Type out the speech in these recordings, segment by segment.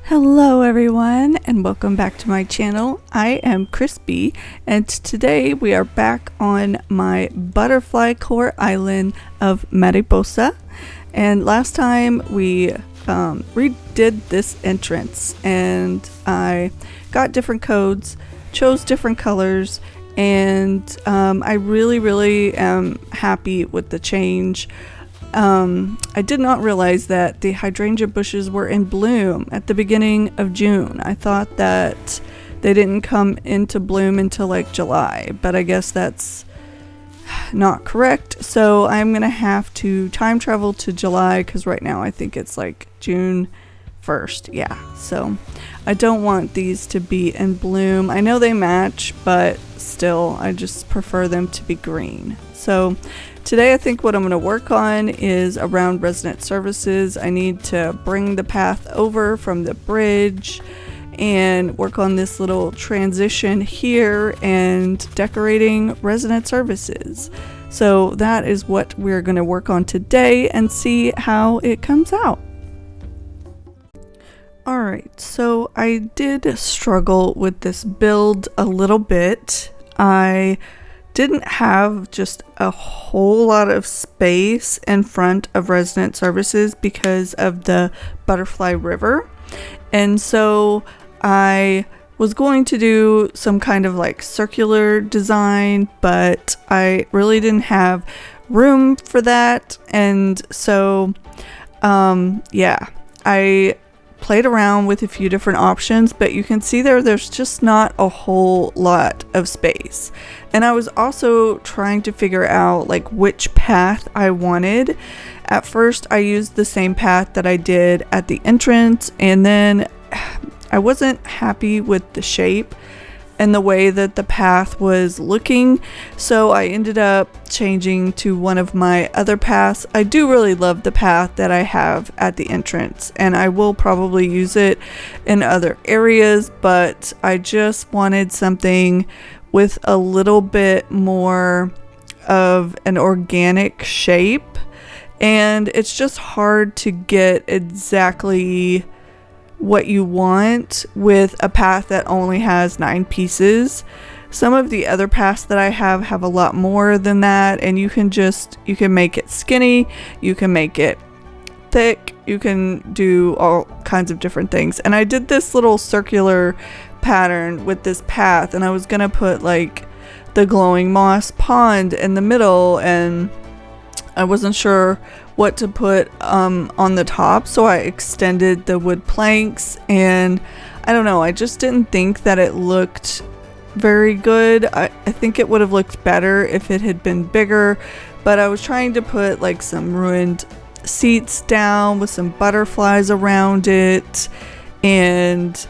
Hello everyone and welcome back to my channel. I am Crispy and today we are back on my butterfly core island of Mariposa, and last time we redid this entrance and I got different codes, chose different colors, and I really am happy with the change. I did not realize that the hydrangea bushes were in bloom at the beginning of June. I thought that they didn't come into bloom until like July, but I guess that's not correct. So I'm gonna have to time travel to July because right now I think it's like June 1st. Yeah, so I don't want these to be in bloom. I know they match, but still I just prefer them to be green. So today I think what I'm going to work on is around resident services. I need to bring the path over from the bridge and work on this little transition here and decorating resident services. So that is what we're going to work on today and see how it comes out. Alright, so I did struggle with this build a little bit. I didn't have just a whole lot of space in front of resident services because of the butterfly river, and so I was going to do some kind of like circular design, but I really didn't have room for that, and so yeah, I played around with a few different options, but you can see there's just not a whole lot of space. And I was also trying to figure out like which path I wanted. At first I used the same path that I did at the entrance, and then I wasn't happy with the shape and the way that the path was looking, so I ended up changing to one of my other paths. I do really love the path that I have at the entrance, and I will probably use it in other areas, but I just wanted something with a little bit more of an organic shape, and it's just hard to get exactly what you want with a path that only has 9 pieces. Some of the other paths that I have a lot more than that, and you can make it skinny, you can make it thick, you can do all kinds of different things. And I did this little circular pattern with this path, and I was gonna put like the glowing moss pond in the middle, and I wasn't sure what to put on the top, so I extended the wood planks, and I don't know, I just didn't think that it looked very good. I think it would have looked better if it had been bigger, but I was trying to put like some ruined seats down with some butterflies around it, and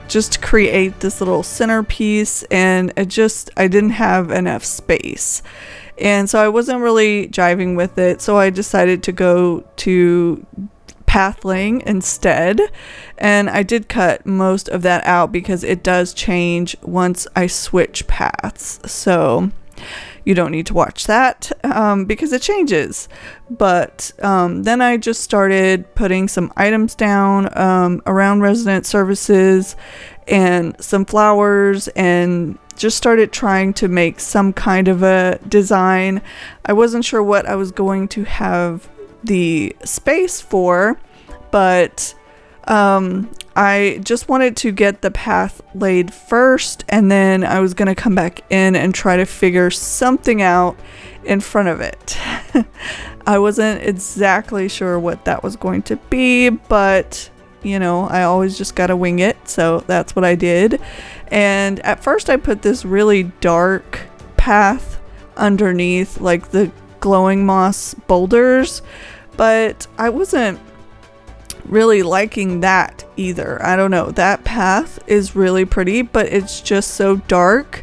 just create this little centerpiece, and I didn't have enough space. And so I wasn't really jiving with it, so I decided to go to pathling instead. And I did cut most of that out because it does change once I switch paths. So you don't need to watch that because it changes. But then I just started putting some items down around resident services and some flowers, and just started trying to make some kind of a design. I wasn't sure what I was going to have the space for, but I just wanted to get the path laid first, and then I was going to come back in and try to figure something out in front of it. I wasn't exactly sure what that was going to be, but you know, I always just gotta wing it, so that's what I did. And at first I put this really dark path underneath like the glowing moss boulders, but I wasn't really liking that either. I don't know, that path is really pretty, but it's just so dark.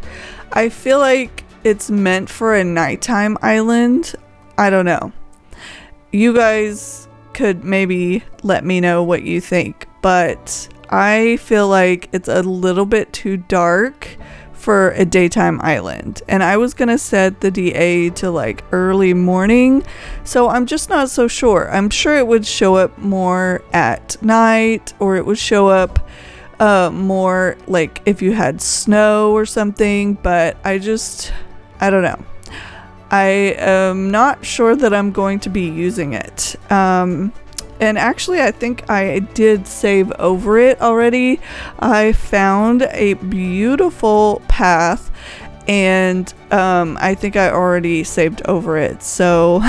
I feel like it's meant for a nighttime island. I don't know. You guys could maybe let me know what you think, but I feel like it's a little bit too dark for a daytime island, and I was gonna set the DA to like early morning, so I'm just not so sure. I'm sure it would show up more at night, or it would show up more like if you had snow or something, but I don't know. I am not sure that I'm going to be using it. And actually, I think I did save over it already. I found a beautiful path, and I think I already saved over it. So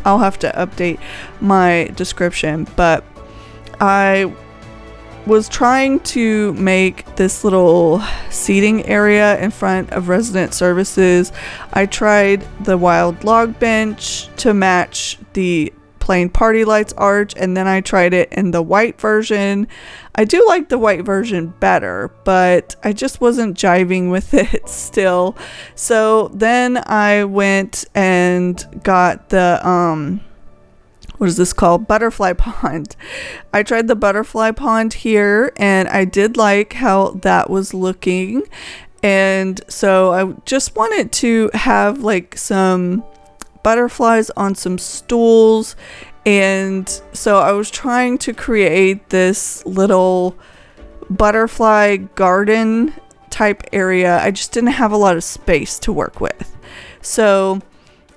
I'll have to update my description. But I was trying to make this little seating area in front of resident services. I tried the wild log bench to match the plain party lights arch, and then I tried it in the white version. I do like the white version better, but I just wasn't jiving with it still. So then I went and got the what is this called? Butterfly pond. I tried the butterfly pond here, and I did like how that was looking. And so I just wanted to have like some butterflies on some stools, and so I was trying to create this little butterfly garden type area. I just didn't have a lot of space to work with, so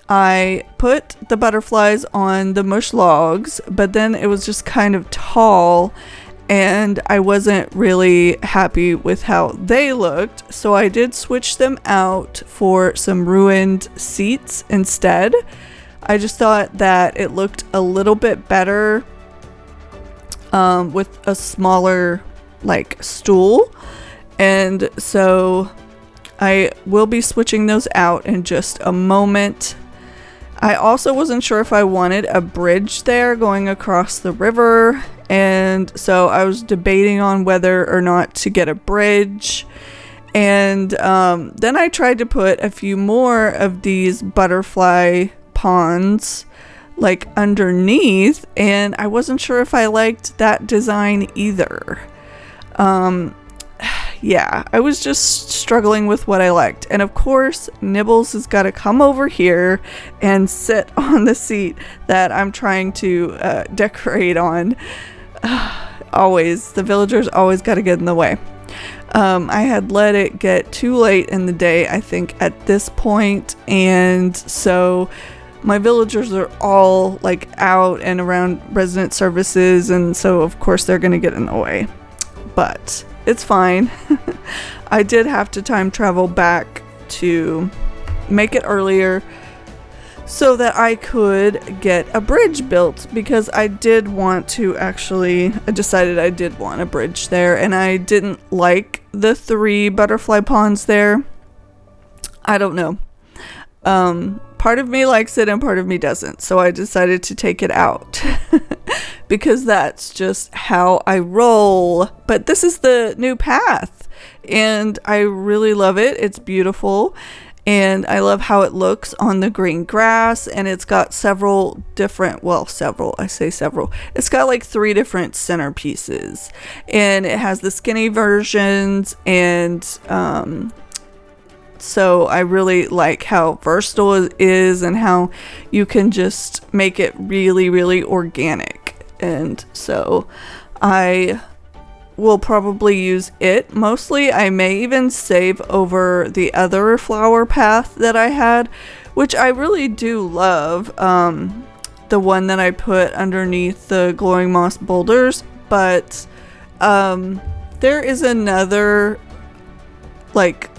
I put the butterflies on the mush logs, but then it was just kind of tall, and I wasn't really happy with how they looked, so I did switch them out for some ruined seats instead. I just thought that it looked a little bit better with a smaller like stool, and so I will be switching those out in just a moment. I also wasn't sure if I wanted a bridge there going across the river, and so I was debating on whether or not to get a bridge. And then I tried to put a few more of these butterfly ponds like underneath, and I wasn't sure if I liked that design either. Yeah, I was just struggling with what I liked. And of course, Nibbles has got to come over here and sit on the seat that I'm trying to decorate on. Always, the villagers always got to get in the way. I had let it get too late in the day, I think, at this point, and so my villagers are all like out and around resident services, and so of course they're gonna get in the way, but it's fine. I did have to time travel back to make it earlier so that I could get a bridge built, because I did want to I decided I did want a bridge there, and I didn't like the 3 butterfly ponds there. I don't know. Part of me likes it and part of me doesn't, so I decided to take it out because that's just how I roll. But this is the new path, and I really love it. It's beautiful, and I love how it looks on the green grass, and it's got it's got like 3 different centerpieces, and it has the skinny versions, and so I really like how versatile it is and how you can just make it really, really organic. And so I will probably use it mostly. I may even save over the other flower path that I had, which I really do love. The one that I put underneath the glowing moss boulders, but there is another like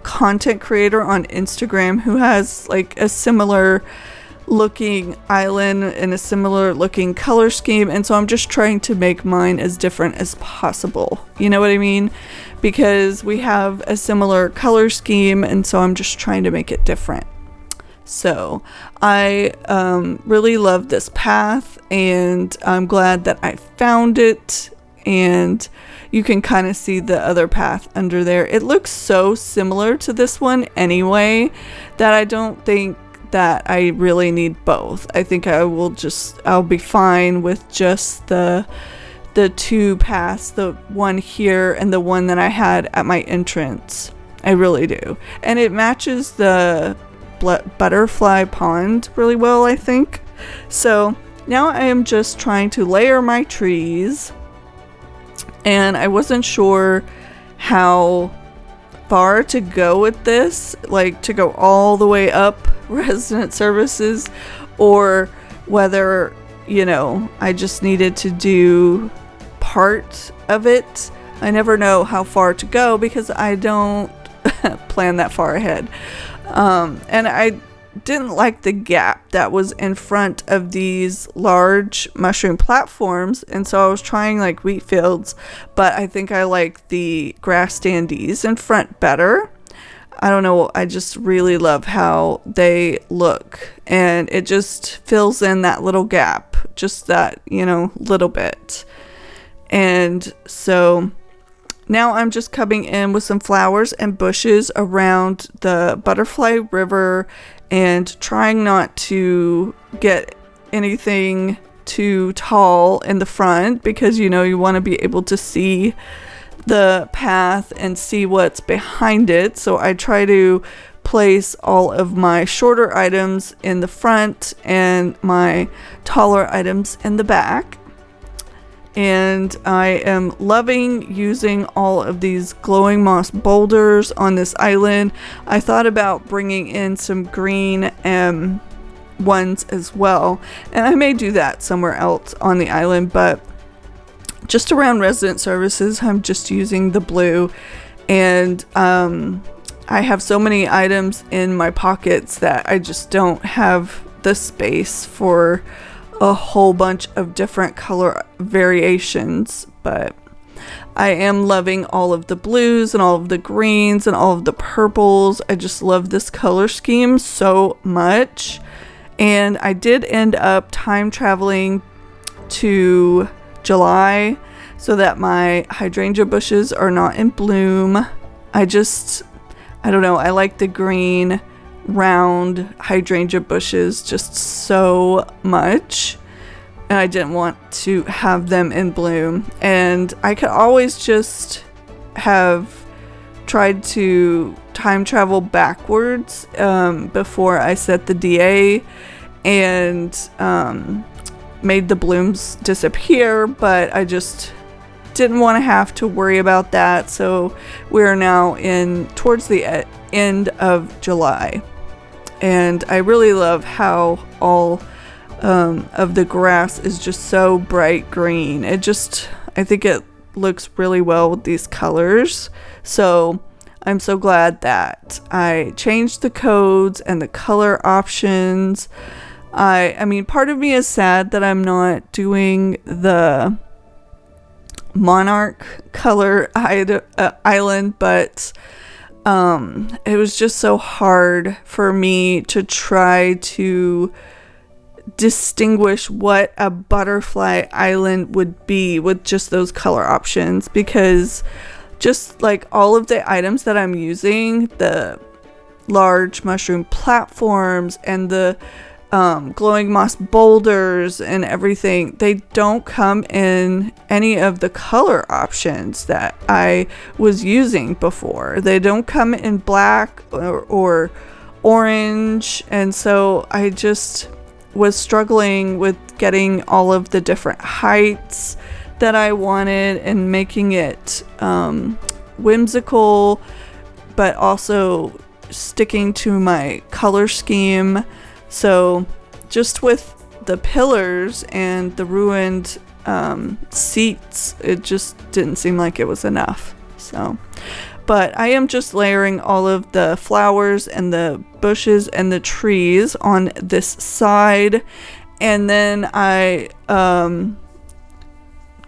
content creator on Instagram who has like a similar looking island and a similar looking color scheme, and so I'm just trying to make mine as different as possible, you know what I mean, because we have a similar color scheme, and so I'm just trying to make it different. So I really love this path, and I'm glad that I found it, and you can kind of see the other path under there. It looks so similar to this one anyway that I don't think that I really need both. I think I'll be fine with just the 2 paths, the one here and the one that I had at my entrance. I really do. And it matches the butterfly pond really well, I think. So now I am just trying to layer my trees, and I wasn't sure how far to go with this, like to go all the way up resident services, or whether, you know, I just needed to do part of it. I never know how far to go because I don't plan that far ahead. And I didn't like the gap that was in front of these large mushroom platforms, and so I was trying like wheat fields, but I think I like the grass standees in front better. I don't know, I just really love how they look, and it just fills in that little gap, just that, you know, little bit. And so now I'm just coming in with some flowers and bushes around the butterfly river and trying not to get anything too tall in the front, because, you know, you want to be able to see the path and see what's behind it. So I try to place all of my shorter items in the front and my taller items in the back. And I am loving using all of these glowing moss boulders on this island. I thought about bringing in some green ones as well, and I may do that somewhere else on the island, but just around resident services I'm just using the blue. And I have so many items in my pockets that I just don't have the space for a whole bunch of different color variations. But I am loving all of the blues and all of the greens and all of the purples. I just love this color scheme so much. And I did end up time traveling to July so that my hydrangea bushes are not in bloom. I don't know, I like the green round hydrangea bushes just so much, and I didn't want to have them in bloom. And I could always just have tried to time travel backwards before I set the DA and made the blooms disappear, but I just didn't want to have to worry about that. So we're now towards the end of July. And I really love how all of the grass is just so bright green. I think it looks really well with these colors. So I'm so glad that I changed the codes and the color options. I mean, part of me is sad that I'm not doing the monarch color island, but it was just so hard for me to try to distinguish what a butterfly island would be with just those color options, because just like all of the items that I'm using, the large mushroom platforms and the glowing moss boulders and everything, they don't come in any of the color options that I was using before. They don't come in black or orange, and so I just was struggling with getting all of the different heights that I wanted and making it whimsical, but also sticking to my color scheme. So just with the pillars and the ruined seats, it just didn't seem like it was enough. So, but I am just layering all of the flowers and the bushes and the trees on this side. And then I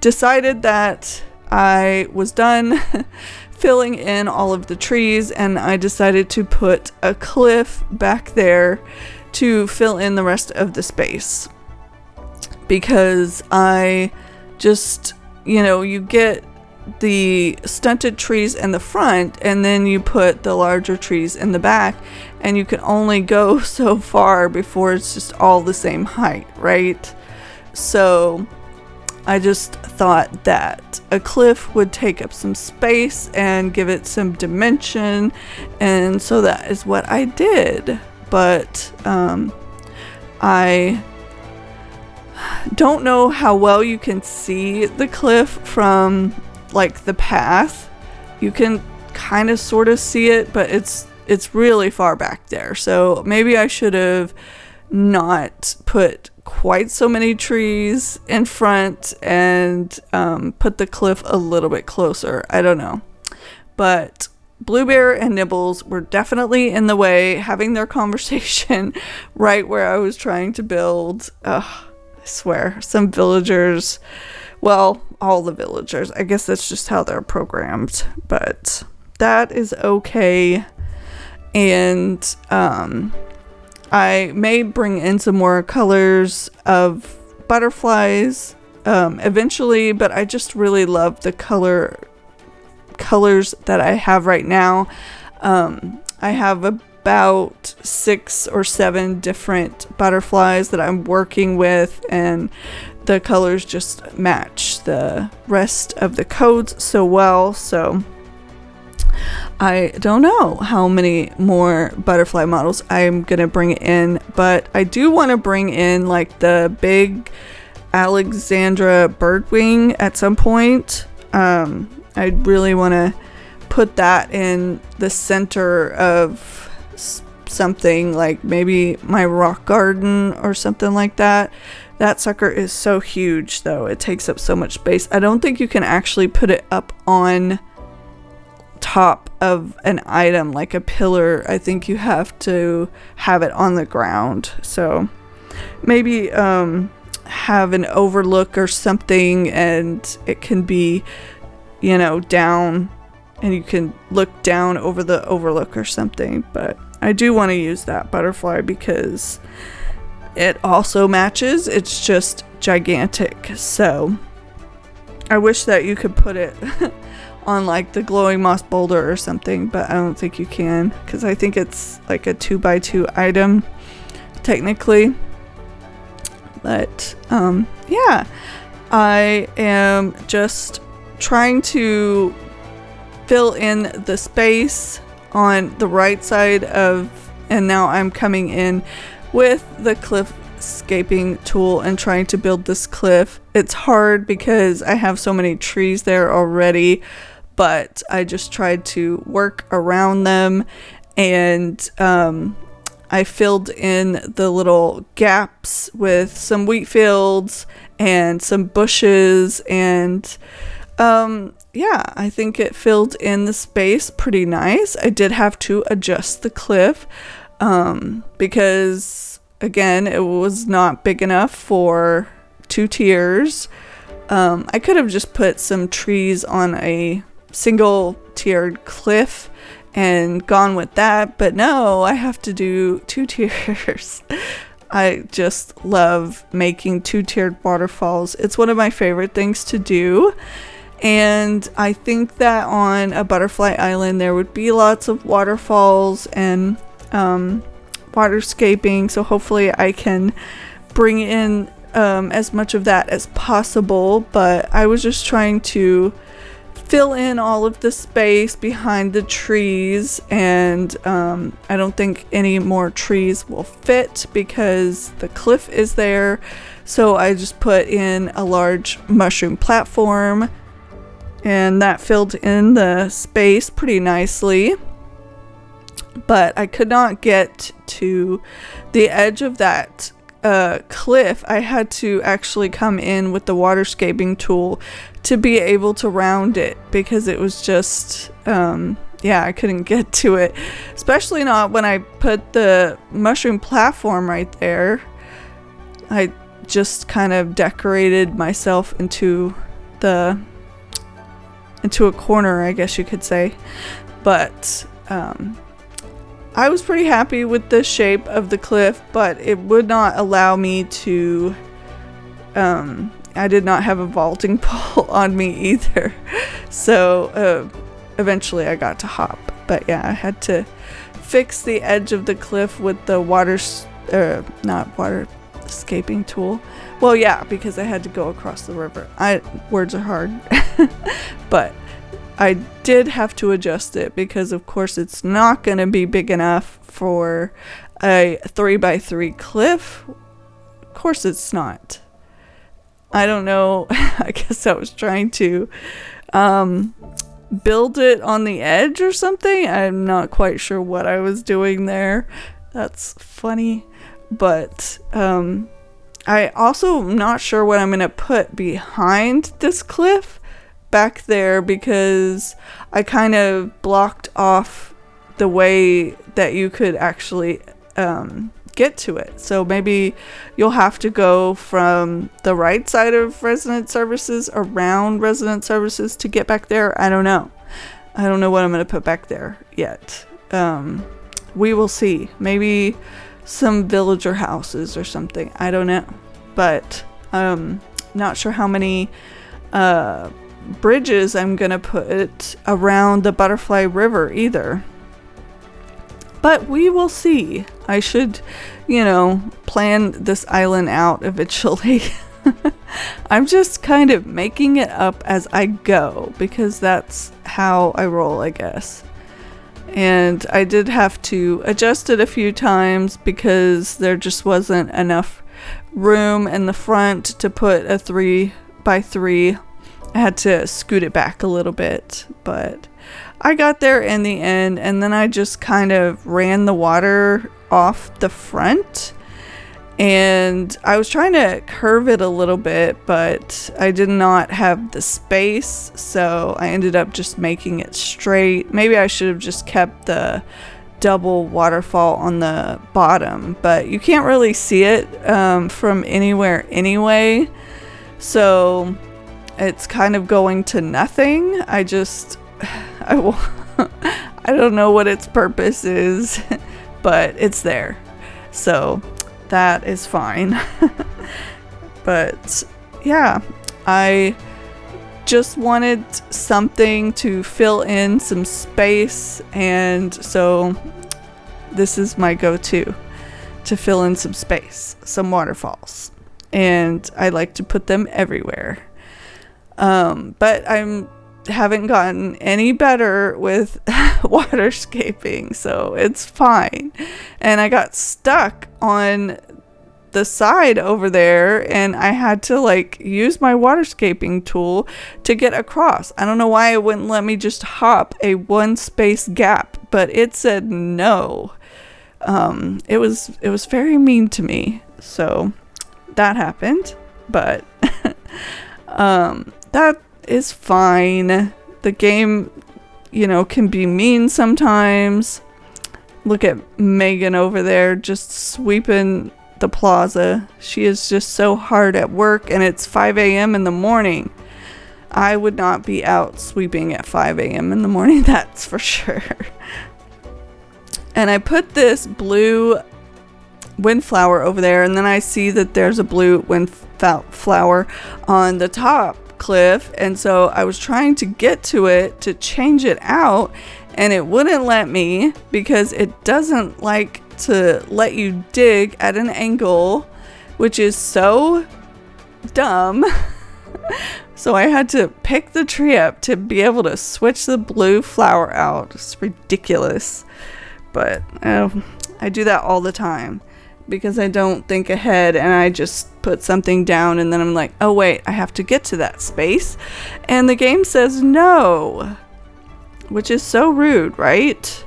decided that I was done filling in all of the trees, and I decided to put a cliff back there to fill in the rest of the space, because I just, you get the stunted trees in the front and then you put the larger trees in the back, and you can only go so far before it's just all the same height, right? So I just thought that a cliff would take up some space and give it some dimension, and so that is what I did. But I don't know how well you can see the cliff from like the path. You can kind of sort of see it, but it's really far back there. So maybe I should have not put quite so many trees in front and put the cliff a little bit closer. I don't know. But Bluebear and Nibbles were definitely in the way, having their conversation right where I was trying to build. I swear, some villagers, well, all the villagers, I guess that's just how they're programmed, but that is okay. And I may bring in some more colors of butterflies eventually, but I just really love the colors that I have right now. I have about 6 or 7 different butterflies that I'm working with, and the colors just match the rest of the codes so well. So I don't know how many more butterfly models I'm gonna bring in, but I do want to bring in like the big Alexandra birdwing at some point. I really want to put that in the center of something, like maybe my rock garden or something like that. That sucker is so huge though, it takes up so much space. I don't think you can actually put it up on top of an item like a pillar. I think you have to have it on the ground. So maybe have an overlook or something, and it can be, you know, down, and you can look down over the overlook or something. But I do want to use that butterfly because it also matches. It's just gigantic. So I wish that you could put it on like the glowing moss boulder or something, but I don't think you can, because I think it's like a 2x2 item technically. But yeah, I am just trying to fill in the space on the right side of, and now I'm coming in with the cliffscaping tool and trying to build this cliff. It's hard because I have so many trees there already, but I just tried to work around them, and I filled in the little gaps with some wheat fields and some bushes, and yeah, I think it filled in the space pretty nice. I did have to adjust the cliff because, again, it was not big enough for 2 tiers. I could have just put some trees on a single tiered cliff and gone with that, but no, I have to do 2 tiers. I just love making 2-tiered waterfalls. It's one of my favorite things to do, and I think that on a butterfly island there would be lots of waterfalls and waterscaping, so hopefully I can bring in as much of that as possible. But I was just trying to fill in all of the space behind the trees, and I don't think any more trees will fit because the cliff is there. So I just put in a large mushroom platform, and that filled in the space pretty nicely. But I could not get to the edge of that cliff. I had to actually come in with the waterscaping tool to be able to round it, because it was just yeah, I couldn't get to it, especially not when I put the mushroom platform right there. I just kind of decorated myself into a corner, I guess you could say. But I was pretty happy with the shape of the cliff, but it would not allow me to I did not have a vaulting pole on me either. So eventually I got to hop. But yeah, I had to fix the edge of the cliff with the escaping tool. Well, yeah, because I had to go across the river. Words are hard. But I did have to adjust it because, of course, it's not going to be big enough for a 3x3 cliff. Of course it's not. I don't know. I guess I was trying to build it on the edge or something. I'm not quite sure what I was doing there. That's funny. But I also am not sure what I'm going to put behind this cliff back there, because I kind of blocked off the way that you could actually get to it. So maybe you'll have to go from the right side of resident services around resident services to get back there. I don't know. I don't know what I'm going to put back there yet. We will see. Maybe some villager houses or something. I don't know. But not sure how many bridges I'm going to put around the Butterfly River either. But we will see. I should, plan this island out eventually. I'm just kind of making it up as I go, because that's how I roll, I guess. And I did have to adjust it a few times because there just wasn't enough room in the front to put a 3x3. I had to scoot it back a little bit, but I got there in the end, and then I just kind of ran the water off the front, and I was trying to curve it a little bit, but I did not have the space, so I ended up just making it straight. Maybe I should have just kept the double waterfall on the bottom, but you can't really see it from anywhere anyway, so it's kind of going to nothing. I don't know what its purpose is, but it's there. So that is fine. But yeah, I just wanted something to fill in some space, and so this is my go-to to fill in some space, some waterfalls. And I like to put them everywhere. But haven't gotten any better with waterscaping, so it's fine. And I got stuck on the side over there, and I had to use my waterscaping tool to get across. I don't know why it wouldn't let me just hop a one space gap, but it said no. It was very mean to me, so that happened. But that is fine. The game, can be mean sometimes. Look at Megan over there just sweeping the plaza. She is just so hard at work, and it's 5 a.m. in the morning. I would not be out sweeping at 5 a.m. in the morning, that's for sure. And I put this blue windflower over there, and then I see that there's a blue windflower on the top cliff, and so I was trying to get to it to change it out, and it wouldn't let me because it doesn't like to let you dig at an angle, which is so dumb. So I had to pick the tree up to be able to switch the blue flower out. It's ridiculous, but I do that all the time because I don't think ahead, and I just put something down, and then I'm like, oh wait, I have to get to that space, and the game says no, which is so rude, right?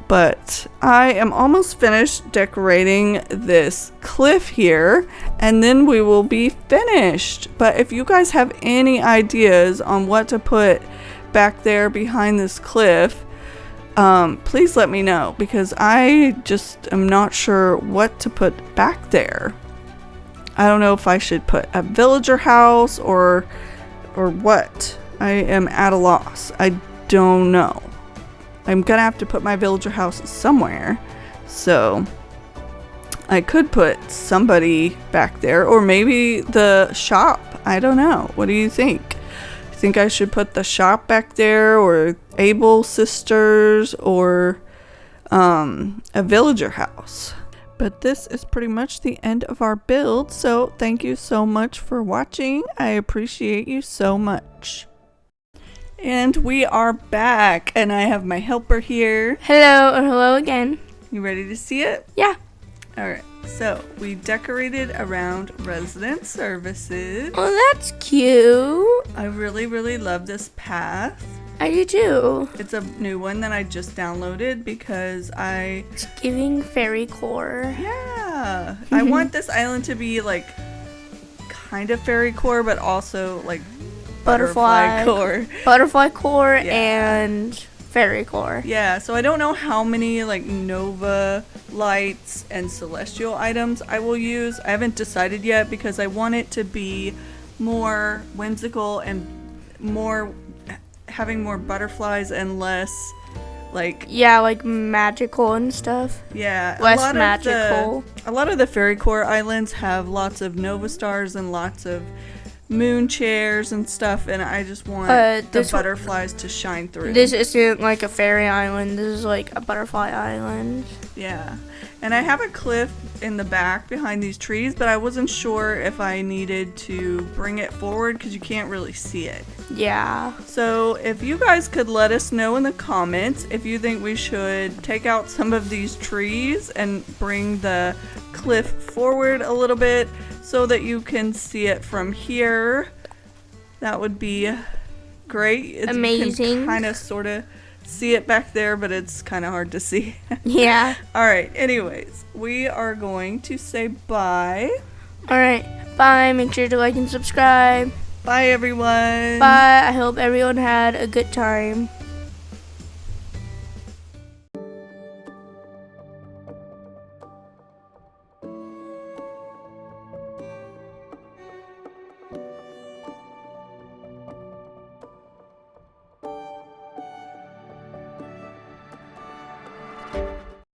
But I am almost finished decorating this cliff here, and then we will be finished. But if you guys have any ideas on what to put back there behind this cliff, please let me know, because I just am not sure what to put back there. I don't know if I should put a villager house or what. I am at a loss. I don't know. I'm gonna have to put my villager house somewhere, so I could put somebody back there, or maybe the shop. I don't know. What do you think? You think I should put the shop back there, or Able Sisters, or a villager house? But this is pretty much the end of our build, so thank you so much for watching. I appreciate you so much. And we are back, and I have my helper here. Hello, and hello again. You ready to see it? Yeah. Alright, so we decorated around resident services. Oh, that's cute. I really love this path. I do too. It's a new one that I just downloaded because It's giving Fairycore. Yeah, I want this island to be like kind of Fairycore, but also like Butterfly core Yeah. and Fairycore. Yeah, so I don't know how many like Nova lights and celestial items I will use. I haven't decided yet because I want it to be more whimsical and having more butterflies and less like Magical and stuff. Yeah, Less magical. A lot of the Fairycore islands have lots of Nova stars and lots of moon chairs and stuff, and I just want the butterflies to shine through. This isn't like a fairy island. This is like a butterfly island. Yeah, and I have a cliff in the back behind these trees, but I wasn't sure if I needed to bring it forward because you can't really see it. Yeah. So if you guys could let us know in the comments if you think we should take out some of these trees and bring the cliff forward a little bit so that you can see it from here. That would be great. Amazing. You can kind of sort of see it back there, but it's kind of hard to see. Yeah. Alright, anyways, we are going to say bye. Alright, bye. Make sure to like and subscribe. Bye, everyone. Bye. I hope everyone had a good time.